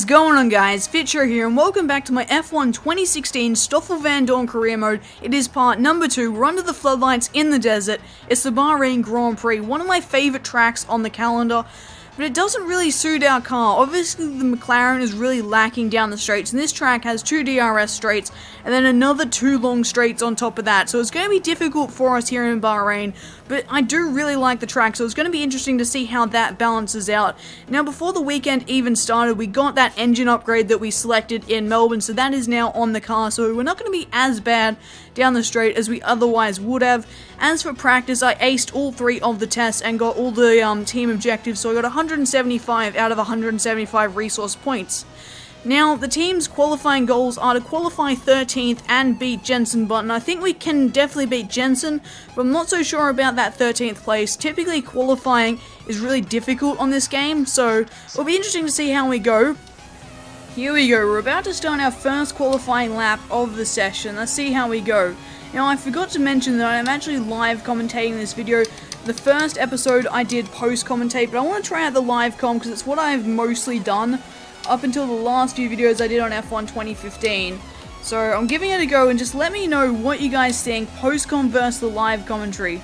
going on, guys? Fitcho here, and welcome back to my F1 2016 Stoffel Vandoorne Career Mode. It is part number 2. We're under the floodlights in the desert. It's the Bahrain Grand Prix, one of my favourite tracks on the calendar. But it doesn't really suit our car. Obviously, the McLaren is really lacking down the straights, and this track has 2 DRS straights, and then another 2 long straights on top of that. So it's going to be difficult for us here in Bahrain, but I do really like the track, so it's going to be interesting to see how that balances out. Now, before the weekend even started, we got that engine upgrade that we selected in Melbourne, so that is now on the car, so we're not going to be as bad down the straight as we otherwise would have. As for practice, I aced all 3 of the tests and got all the team objectives, so I got 175 out of 175 resource points. Now, the team's qualifying goals are to qualify 13th and beat Jenson, but I think we can definitely beat Jenson, but I'm not so sure about that 13th place. Typically, qualifying is really difficult on this game, so it'll be interesting to see how we go. Here we go, we're about to start our first qualifying lap of the session. Let's see how we go. Now, I forgot to mention that I'm actually live commentating this video. The first episode I did post-commentate, but I want to try out the live com because it's what I've mostly done up until the last few videos I did on F1 2015. So I'm giving it a go, and just let me know what you guys think, post-com versus the live commentary.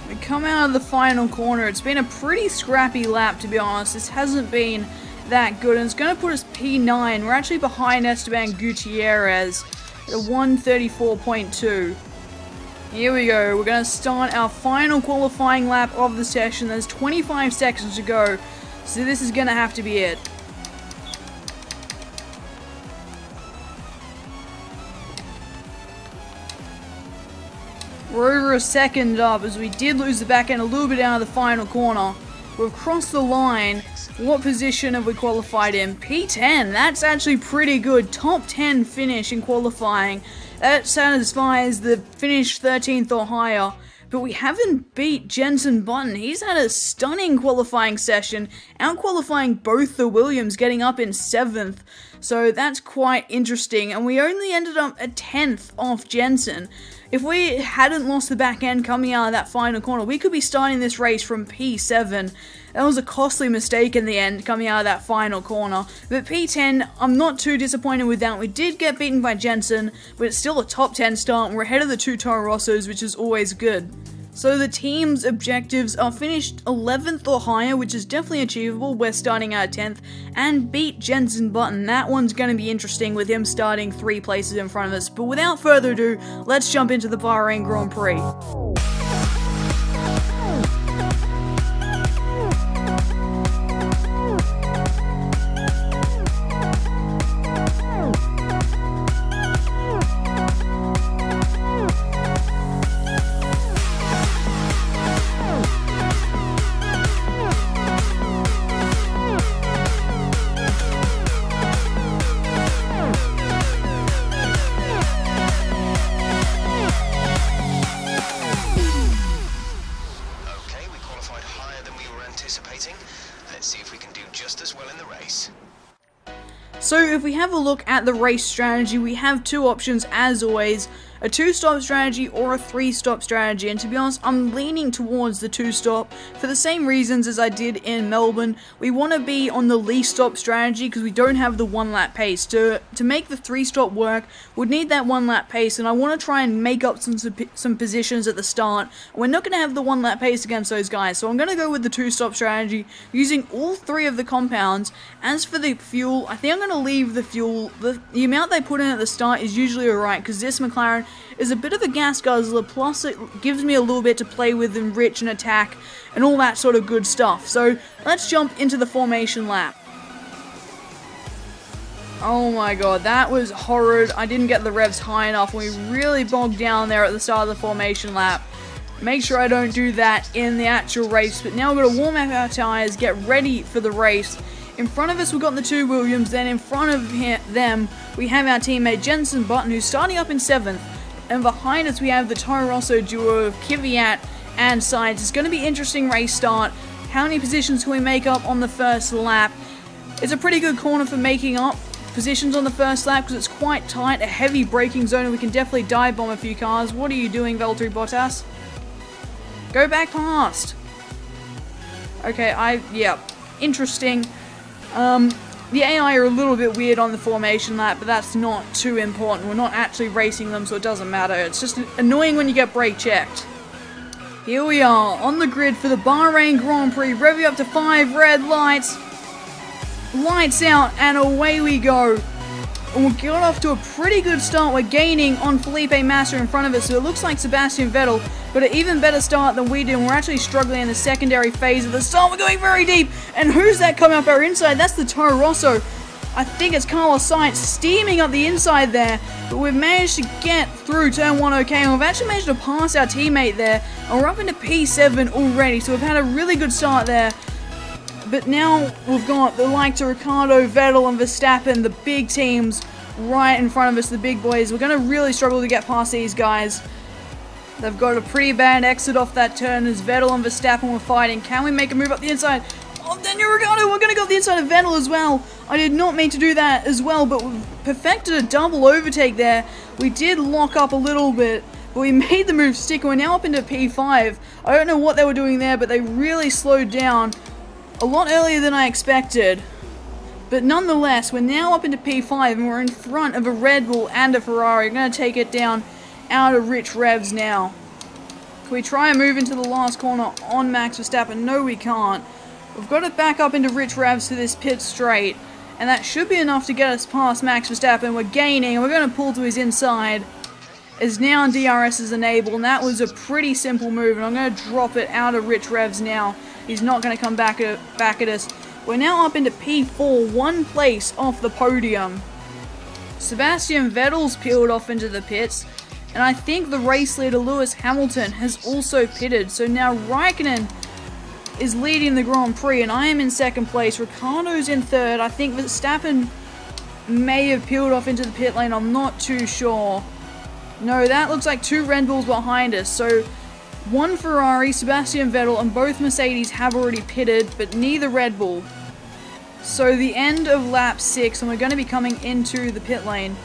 We come out of the final corner. It's been a pretty scrappy lap, to be honest. This hasn't been that good, and it's going to put us P9. We're actually behind Esteban Gutierrez at 134.2. Here we go, we're going to start our final qualifying lap of the session. There's 25 seconds to go, so this is going to have to be it. We're over a second up, as we did lose the back end a little bit out of the final corner. We've crossed the line. What position have we qualified in? P10, that's actually pretty good. Top 10 finish in qualifying. That satisfies the finish 13th or higher. But we haven't beat Jenson Button. He's had a stunning qualifying session, out-qualifying both the Williams, getting up in 7th. So that's quite interesting, and we only ended up a 10th off Jenson. If we hadn't lost the back end coming out of that final corner, we could be starting this race from P7. That was a costly mistake in the end, coming out of that final corner. But P10, I'm not too disappointed with that. We did get beaten by Jenson, but it's still a top 10 start, and we're ahead of the 2 Toro Rossos, which is always good. So the team's objectives are finished 11th or higher, which is definitely achievable. We're starting at 10th, and beat Jenson Button. That one's going to be interesting with him starting 3 places in front of us. But without further ado, let's jump into the Bahrain Grand Prix. Let's see if we can do just as well in the race. So if we have a look at the race strategy, we have 2 options as always. A 2-stop strategy or a 3-stop strategy, and to be honest, I'm leaning towards the 2-stop for the same reasons as I did in Melbourne. We want to be on the least stop strategy because we don't have the 1-lap pace. To make the 3-stop work, we'd need that 1-lap pace, and I want to try and make up some positions at the start. We're not going to have the 1-lap pace against those guys, so I'm going to go with the 2-stop strategy, using all 3 of the compounds. As for the fuel, I think I'm going to leave the fuel. The amount they put in at the start is usually alright, because this McLaren is a bit of a gas guzzler, plus it gives me a little bit to play with and enrich and attack and all that sort of good stuff. So let's jump into the formation lap. Oh my god, that was horrid. I didn't get the revs high enough. We really bogged down there at the start of the formation lap. Make sure I don't do that in the actual race, but now we've got to warm up our tyres, get ready for the race. In front of us, we've got the 2 Williams, then in front of them, we have our teammate Jenson Button, who's starting up in 7th. And behind us, we have the Toro Rosso duo of Kvyat and Sainz. It's going to be an interesting race start. How many positions can we make up on the first lap? It's a pretty good corner for making up positions on the first lap because it's quite tight, a heavy braking zone, and we can definitely dive bomb a few cars. What are you doing, Valtteri Bottas? Go back past. Okay, yeah, interesting. The AI are a little bit weird on the formation lap, but that's not too important. We're not actually racing them, so it doesn't matter. It's just annoying when you get brake checked. Here we are, on the grid for the Bahrain Grand Prix, revving up to 5 red lights. Lights out, and away we go. And we got off to a pretty good start. We're gaining on Felipe Massa in front of us, so it looks like Sebastian Vettel got an even better start than we did, and we're actually struggling in the secondary phase of the start. We're going very deep, and who's that coming up our inside? That's the Toro Rosso. I think it's Carlos Sainz steaming up the inside there, but we've managed to get through turn 1 okay, and we've actually managed to pass our teammate there, and we're up into P7 already, so we've had a really good start there. But now we've got the likes of Ricciardo, Vettel and Verstappen, the big teams right in front of us, the big boys. We're going to really struggle to get past these guys. They've got a pretty bad exit off that turn as Vettel and Verstappen were fighting. Can we make a move up the inside? Oh, Daniel Ricciardo, we're going to go up the inside of Vettel as well. I did not mean to do that as well, but we've perfected a double overtake there. We did lock up a little bit, but we made the move stick, and we're now up into P5. I don't know what they were doing there, but they really slowed down a lot earlier than I expected. But nonetheless, we're now up into P5 and we're in front of a Red Bull and a Ferrari. We're going to take it down out of rich revs now. Can we try and move into the last corner on Max Verstappen? No, we can't. We've got it back up into rich revs to this pit straight, and that should be enough to get us past Max Verstappen. We're gaining, and we're going to pull to his inside as now DRS is enabled, and that was a pretty simple move, and I'm going to drop it out of rich revs now. He's not going to come back at us. We're now up into P4, 1 place off the podium. Sebastian Vettel's peeled off into the pits, and I think the race leader Lewis Hamilton has also pitted. So now Raikkonen is leading the Grand Prix, and I am in 2nd place. Ricciardo's in 3rd. I think Verstappen may have peeled off into the pit lane. I'm not too sure. No, that looks like 2 Red Bulls behind us. So 1 Ferrari, Sebastian Vettel, and both Mercedes have already pitted, but neither Red Bull. So the end of lap 6, and we're going to be coming into the pit lane.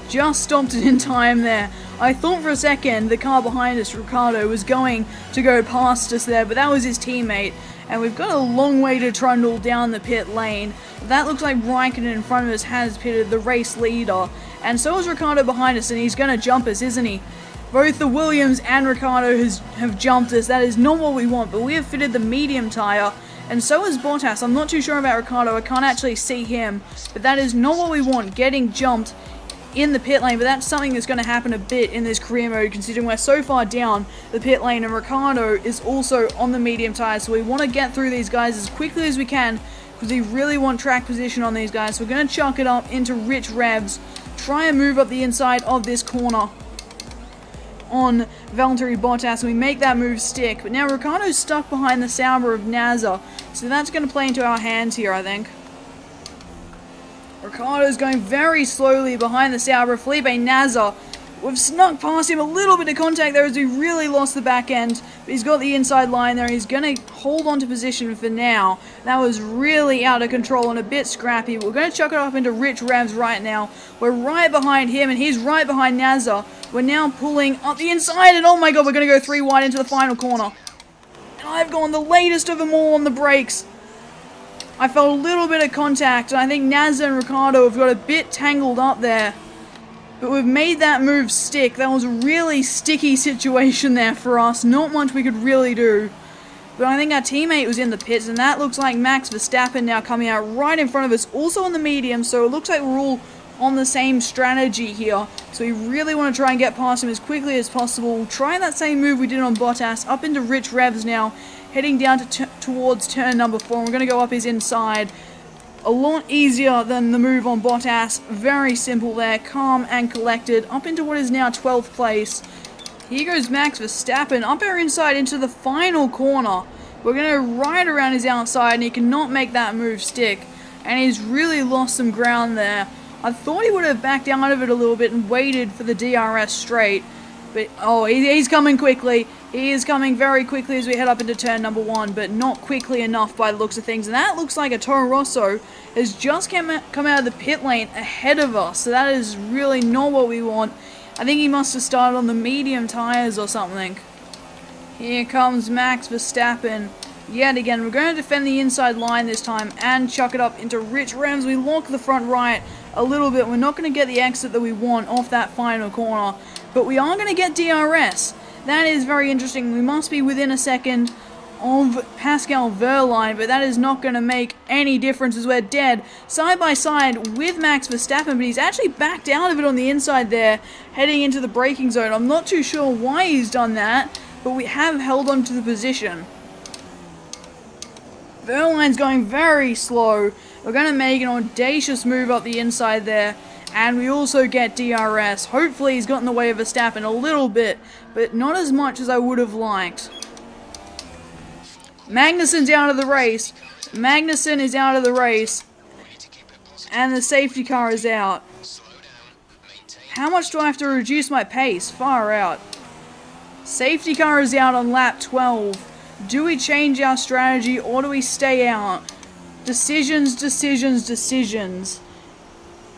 Just stopped it in time there. I thought for a second the car behind us, Ricciardo, was going to go past us there, but that was his teammate. And we've got a long way to trundle down the pit lane. That looks like Raikkonen in front of us has pitted, the race leader. And so is Ricciardo behind us, and he's going to jump us, isn't he? Both the Williams and Ricciardo have jumped us. That is not what we want, but we have fitted the medium tyre, and so has Bottas. I'm not too sure about Ricciardo. I can't actually see him, but that is not what we want, getting jumped in the pit lane. But that's something that's going to happen a bit in this career mode, considering we're so far down the pit lane, and Ricciardo is also on the medium tyre, so we want to get through these guys as quickly as we can, because we really want track position on these guys. So we're going to chuck it up into rich revs, try and move up the inside of this corner on Valtteri Bottas, and we make that move stick. But now Ricciardo's stuck behind the Sauber of Nasser, so that's going to play into our hands here, I think. Ricciardo's going very slowly behind the Sauber. Felipe Nasser, we've snuck past him, a little bit of contact there as we really lost the back end, but he's got the inside line there. He's going to hold on to position for now. That was really out of control and a bit scrappy, but we're going to chuck it up into rich revs right now. We're right behind him, and he's right behind Nasser. We're now pulling up the inside, and oh my god, we're going to go 3 wide into the final corner. And I've gone the latest of them all on the brakes. I felt a little bit of contact, and I think Nasser and Ricciardo have got a bit tangled up there. But we've made that move stick. That was a really sticky situation there for us. Not much we could really do. But I think our teammate was in the pits, and that looks like Max Verstappen now coming out right in front of us, also on the medium, so it looks like we're all on the same strategy here. So we really want to try and get past him as quickly as possible. We'll try that same move we did on Bottas, up into rich revs now, heading down towards turn number 4, and we're going to go up his inside. A lot easier than the move on Bottas. Very simple there, calm and collected, up into what is now 12th place. Here goes Max Verstappen, up our inside into the final corner. We're going to ride around his outside, and he cannot make that move stick. And he's really lost some ground there. I thought he would have backed out of it a little bit and waited for the DRS straight. But, oh, he's coming quickly. He is coming very quickly as we head up into turn number 1, but not quickly enough by the looks of things. And that looks like a Toro Rosso has just come out of the pit lane ahead of us. So that is really not what we want. I think he must have started on the medium tyres or something. Here comes Max Verstappen Yet again, we're going to defend the inside line this time and chuck it up into Rich Rams. We lock the front right a little bit. We're not going to get the exit that we want off that final corner, but we are going to get DRS. That is very interesting. We must be within a second of Pascal Wehrlein, but that is not going to make any difference as we're dead side by side with Max Verstappen, but he's actually backed out of it on the inside there, heading into the braking zone. I'm not too sure why he's done that, but we have held on to the position. Wehrlein's going very slow. We're going to make an audacious move up the inside there, and we also get DRS. Hopefully he's got in the way of Verstappen a little bit, but not as much as I would have liked. Magnussen's out of the race. Magnussen is out of the race, and the safety car is out. How much do I have to reduce my pace? Far out. Safety car is out on lap 12. Do we change our strategy or do we stay out? Decisions, decisions, decisions.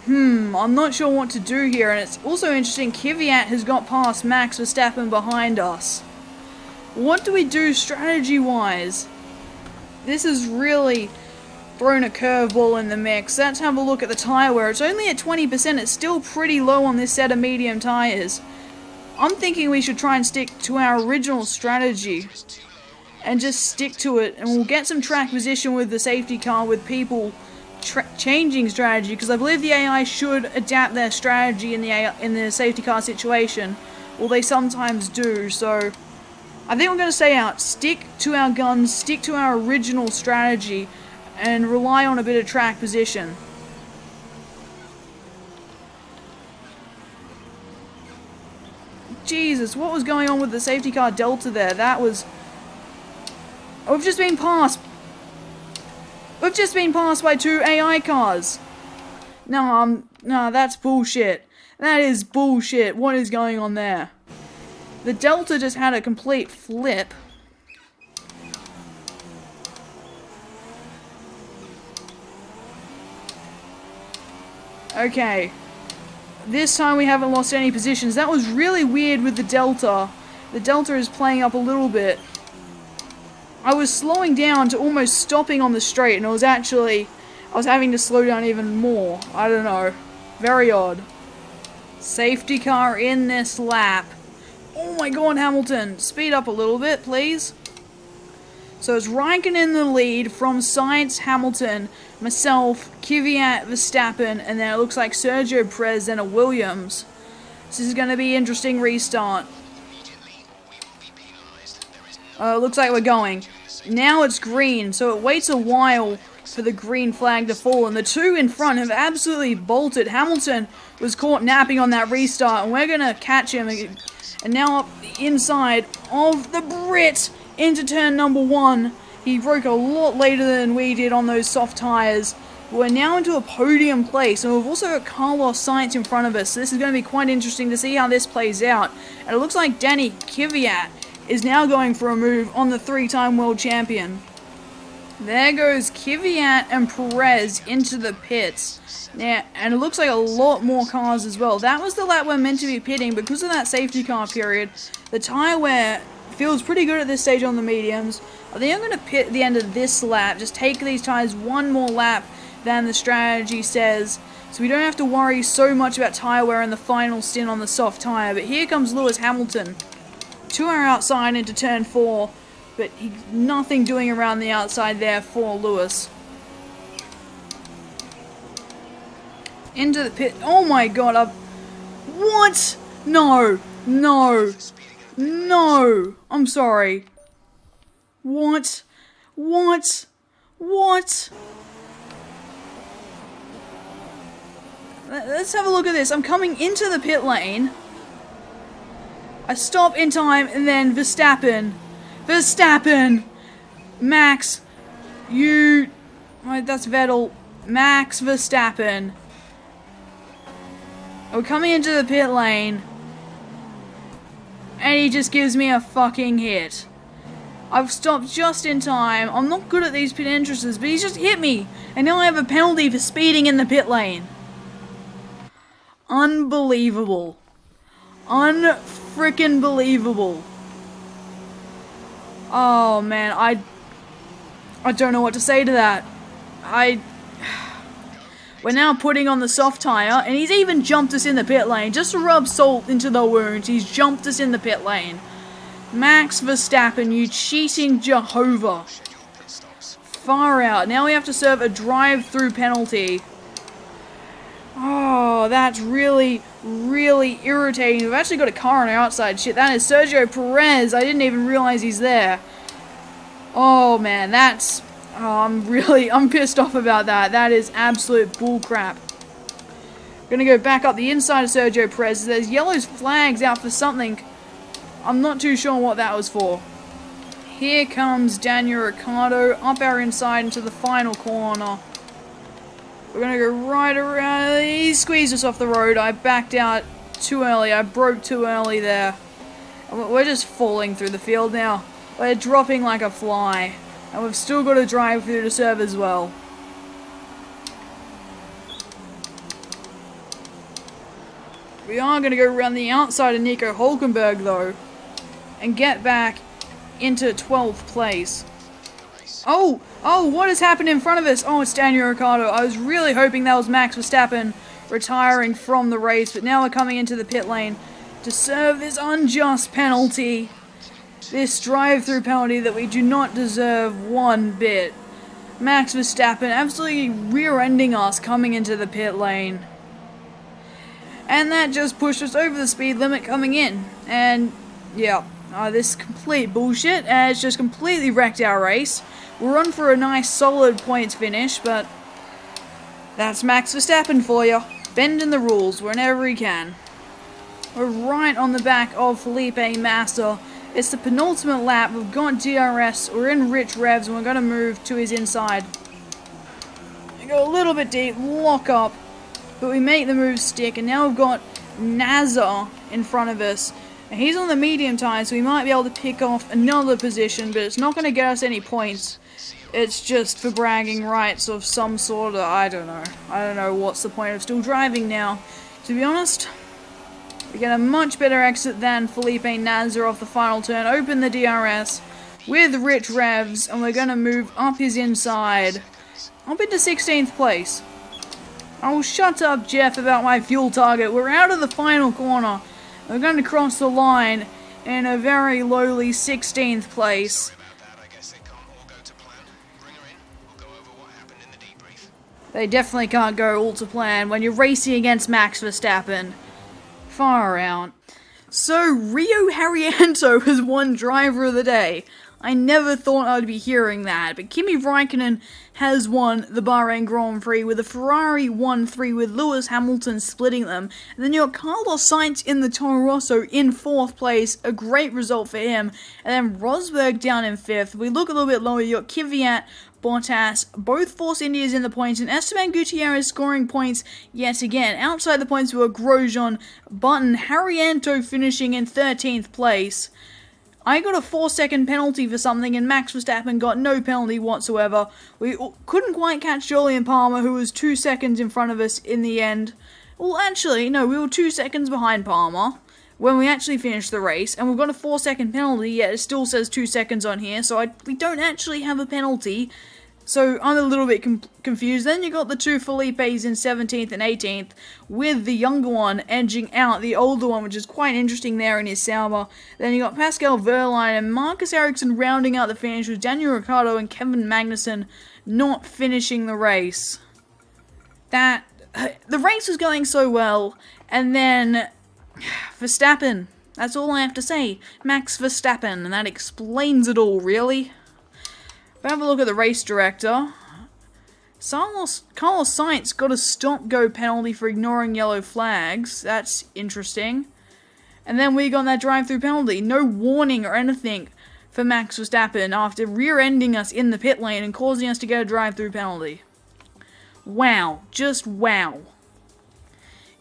I'm not sure what to do here, and it's also interesting, Kvyat has got past Max Verstappen behind us. What do we do strategy-wise? This has really thrown a curveball in the mix. Let's have a look at the tyre wear. It's only at 20%, it's still pretty low on this set of medium tyres. I'm thinking we should try and stick to our original strategy and just stick to it, and we'll get some track position with the safety car with people changing strategy, because I believe the AI should adapt their strategy in the safety car situation. Well, they sometimes do, so I think we're going to stay out, stick to our guns, stick to our original strategy, and rely on a bit of track position. Jesus, what was going on with the safety car delta there? That was... We've just been passed. We've just been passed by 2 AI cars. No, that's bullshit. That is bullshit. What is going on there? The Delta just had a complete flip. Okay. This time we haven't lost any positions. That was really weird with the Delta. The Delta is playing up a little bit. I was slowing down to almost stopping on the straight, and I was having to slow down even more. I don't know. Very odd. Safety car in this lap. Oh my god, Hamilton. Speed up a little bit, please. So it's Raikkonen in the lead from Sainz, Hamilton, myself, Kvyat, Verstappen, and then it looks like Sergio Perez and a Williams. This is going to be an interesting restart. Looks like we're going. Now it's green, so it waits a while for the green flag to fall, and the 2 in front have absolutely bolted. Hamilton was caught napping on that restart, and we're going to catch him. And now up the inside of the Brit into turn number 1. He broke a lot later than we did on those soft tyres. We're now into a podium place, and we've also got Carlos Sainz in front of us, so this is going to be quite interesting to see how this plays out. And it looks like Danny Kvyat is now going for a move on the 3-time world champion. There goes Kvyat and Perez into the pits. Now, and it looks like a lot more cars as well. That was the lap we're meant to be pitting. Because of that safety car period, the tyre wear feels pretty good at this stage on the mediums. I think I'm going to pit at the end of this lap, just take these tyres one more lap than the strategy says, so we don't have to worry so much about tyre wear in the final stint on the soft tyre. But here comes Lewis Hamilton to our outside into turn 4, but he's nothing doing around the outside there for Lewis. Into the pit. Oh my god, what? No, no, no, I'm sorry. What? What? What? Let's have a look at this. I'm coming into the pit lane. I stop in time, and then Verstappen, Max, that's Vettel, Max Verstappen. We're coming into the pit lane, and he just gives me a fucking hit. I've stopped just in time. I'm not good at these pit entrances, but he's just hit me, and now I have a penalty for speeding in the pit lane. Unbelievable. Unfrickin' believable. Oh man, I don't know what to say to that. We're now putting on the soft tyre, and he's even jumped us in the pit lane. Just to rub salt into the wounds, he's jumped us in the pit lane. Max Verstappen, you cheating Jehovah. Far out. Now we have to serve a drive-through penalty. Oh, that's really, really irritating. We've actually got a car on our outside. Shit, that is Sergio Perez. I didn't even realize he's there. Oh, man, that's... Oh, I'm pissed off about that. That is absolute bullcrap. Gonna go back up the inside of Sergio Perez. There's yellow flags out for something. I'm not too sure what that was for. Here comes Daniel Ricciardo up our inside into the final corner. We're gonna go right around. He squeezed us off the road. I backed out too early. I broke too early there. We're just falling through the field now. We're dropping like a fly. And we've still got a drive through to serve as well. We are going to go around the outside of Nico Hülkenberg though. And get back into 12th place. Oh, what has happened in front of us? Oh, it's Daniel Ricciardo. I was really hoping that was Max Verstappen retiring from the race. But now we're coming into the pit lane to serve this unjust penalty. This drive-through penalty that we do not deserve one bit. Max Verstappen absolutely rear-ending us coming into the pit lane. And that just pushed us over the speed limit coming in. And, yeah, this complete bullshit. And it's just completely wrecked our race. We're on for a nice solid points finish, but that's Max Verstappen for you. Bending the rules whenever he can. We're right on the back of Felipe Massa. It's the penultimate lap. We've got DRS. We're in rich revs, and we're going to move to his inside. We go a little bit deep, lock up, but we make the move stick. And now we've got Nazar in front of us. And he's on the medium tire, so we might be able to pick off another position, but it's not going to get us any points. It's just for bragging rights of some sort of, I don't know. I don't know what's the point of still driving now. To be honest... We get a much better exit than Felipe Nasr off the final turn. Open the DRS with rich revs, and we're going to move up his inside. Up into 16th place. Oh, shut up, Jeff, about my fuel target. We're out of the final corner. We're going to cross the line in a very lowly 16th place. They definitely can't go all to plan when you're racing against Max Verstappen. Far out. So, Rio Haryanto has won Driver of the Day. I never thought I'd be hearing that, but Kimi Raikkonen has won the Bahrain Grand Prix with a Ferrari 1-3 with Lewis Hamilton splitting them. And then you got Carlos Sainz in the Toro Rosso in 4th place, a great result for him. And then Rosberg down in 5th. We look a little bit lower, you got Kvyat, Bottas, both Force Indias in the points, and Esteban Gutierrez scoring points yet again. Outside the points were Grosjean, Button, Haryanto finishing in 13th place. I got a 4-second penalty for something, and Max Verstappen got no penalty whatsoever. We couldn't quite catch Jolyon Palmer, who was 2 seconds in front of us in the end. Well, actually, no, we were 2 seconds behind Palmer when we actually finished the race, and we've got a 4-second penalty, yet it still says 2 seconds on here, so we don't actually have a penalty. So I'm a little bit confused. Then you got the two Felipes in 17th and 18th, with the younger one edging out the older one, which is quite interesting there in his Sauber. Then you got Pascal Wehrlein and Marcus Ericsson rounding out the finish, with Daniel Ricciardo and Kevin Magnussen not finishing the race. The race was going so well, and then Verstappen. That's all I have to say. Max Verstappen, and that explains it all, really. If I have a look at the race director, Carlos Sainz got a stop-go penalty for ignoring yellow flags. That's interesting. And then we got that drive-through penalty. No warning or anything for Max Verstappen after rear-ending us in the pit lane and causing us to get a drive-through penalty. Wow. Just wow.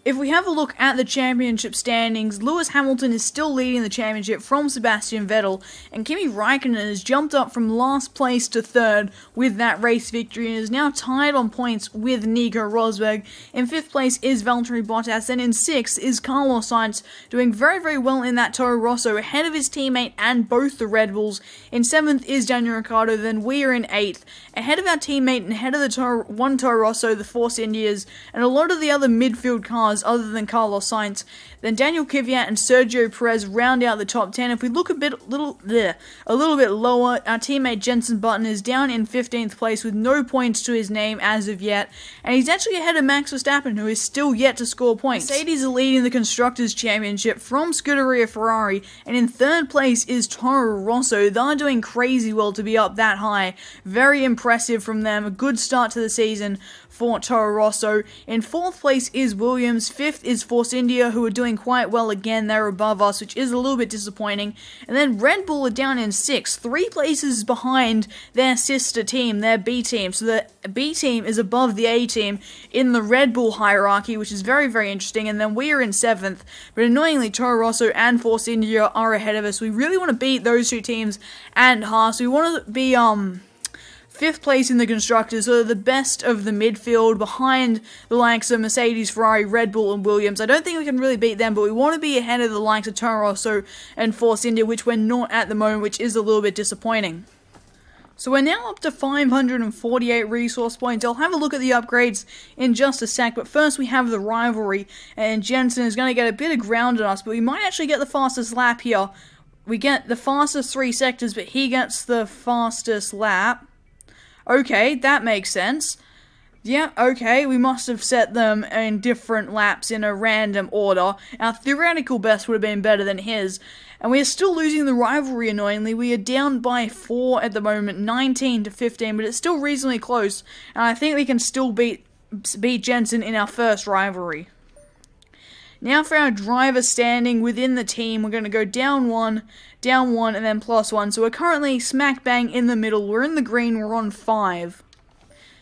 If we have a look at the championship standings, Lewis Hamilton is still leading the championship from Sebastian Vettel, and Kimi Raikkonen has jumped up from last place to third with that race victory and is now tied on points with Nico Rosberg. In 5th place is Valtteri Bottas, and in 6th is Carlos Sainz, doing very, very well in that Toro Rosso, ahead of his teammate and both the Red Bulls. In 7th is Daniel Ricciardo, then we are in 8th, ahead of our teammate and ahead of the Toro Rosso, the Force Indias, and a lot of the other midfield cars other than Carlos Sainz. Then Daniel Kvyat and Sergio Perez round out the top 10. If we look a little bit lower, our teammate Jenson Button is down in 15th place with no points to his name as of yet, and he's actually ahead of Max Verstappen, who is still yet to score points. Mercedes are leading the Constructors' Championship from Scuderia Ferrari, and in 3rd place is Toro Rosso. They're doing crazy well to be up that high. Very impressive from them. A good start to the season for Toro Rosso. In 4th place is Williams. 5th is Force India, who are doing quite well again. They're above us, which is a little bit disappointing. And then Red Bull are down in 6th, 3 places behind their sister team, their B team. So the B team is above the A team in the Red Bull hierarchy, which is very, very interesting. And then we are in 7th. But annoyingly, Toro Rosso and Force India are ahead of us. We really want to beat those two teams and Haas. We want to be 5th place in the Constructors, so the best of the midfield behind the likes of Mercedes, Ferrari, Red Bull, and Williams. I don't think we can really beat them, but we want to be ahead of the likes of Toro Rosso and Force India, which we're not at the moment, which is a little bit disappointing. So we're now up to 548 resource points. I'll have a look at the upgrades in just a sec, but first we have the rivalry, and Jenson is going to get a bit of ground on us, but we might actually get the fastest lap here. We get the fastest 3 sectors, but he gets the fastest lap. Okay, that makes sense. Yeah, okay, we must have set them in different laps in a random order. Our theoretical best would have been better than his. And we are still losing the rivalry, annoyingly. We are down by 4 at the moment, 19 to 15, but it's still reasonably close. And I think we can still beat Jenson in our first rivalry. Now for our driver standing within the team, we're going to go down 1, and then +1. So we're currently smack bang in the middle. We're in the green, we're on 5.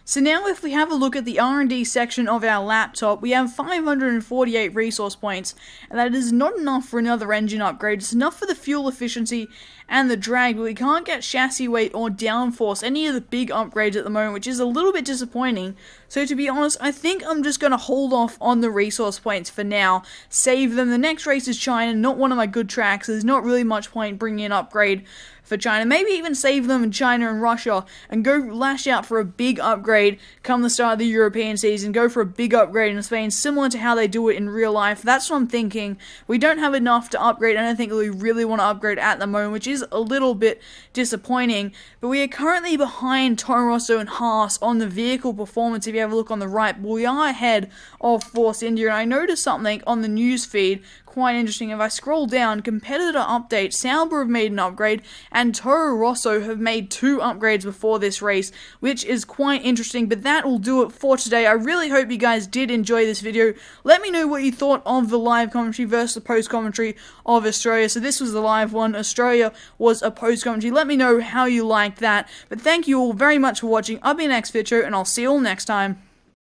So now if we have a look at the R&D section of our laptop, we have 548 resource points, and that is not enough for another engine upgrade. It's enough for the fuel efficiency and the drag, but we can't get chassis weight or downforce, any of the big upgrades at the moment, which is a little bit disappointing. So to be honest, I think I'm just going to hold off on the resource points for now, save them. The next race is China, not one of my good tracks, so there's not really much point bringing an upgrade for China. Maybe even save them in China and Russia and go lash out for a big upgrade come the start of the European season. Go for a big upgrade in Spain, similar to how they do it in real life. That's what I'm thinking. We don't have enough to upgrade. I don't think we really want to upgrade at the moment, which is a little bit disappointing. But we are currently behind Toro Rosso and Haas on the vehicle performance. If you have a look on the right, but we are ahead of Force India. And I noticed something on the news feed quite interesting. If I scroll down, competitor update, Sauber have made an upgrade, and Toro Rosso have made 2 upgrades before this race, which is quite interesting. But that will do it for today. I really hope you guys did enjoy this video. Let me know what you thought of the live commentary versus the post commentary of Australia. So this was the live one, Australia was a post commentary. Let me know how you liked that. But thank you all very much for watching. I've been Fitcho, and I'll see you all next time.